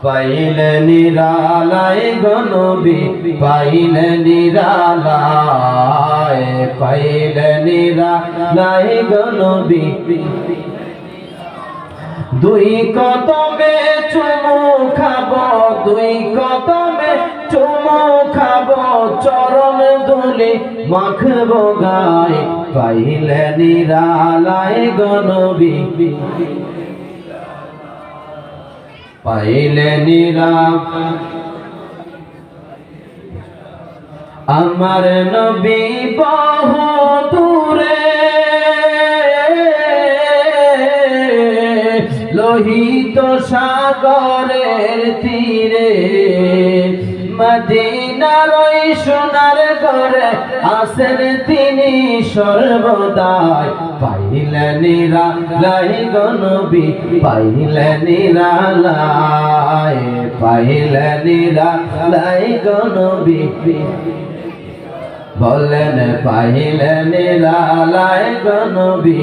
পাইলে নিরালায় গো নবী পাইলে নিরালায় পাইলে নিরালায় গো নবী দুই কদমে চুমু খাবো দুই কদমে চুমু খাবো চরণ ধুলি মাখবো গায়ে পাইলে নিরালায় গো নবী পাইলে নিরালায় আমার নবী বহু দূরে লোহিত সাগরের তীরে মদিনার ওই সোনার ঘরে আসেন তিনি সর্বদাই পাইলে নিরালায় গো নবী পাইলে নিরালায় পাইলে নিরালায় গো নবী বলেন পাইলে নিরালায় গো নবী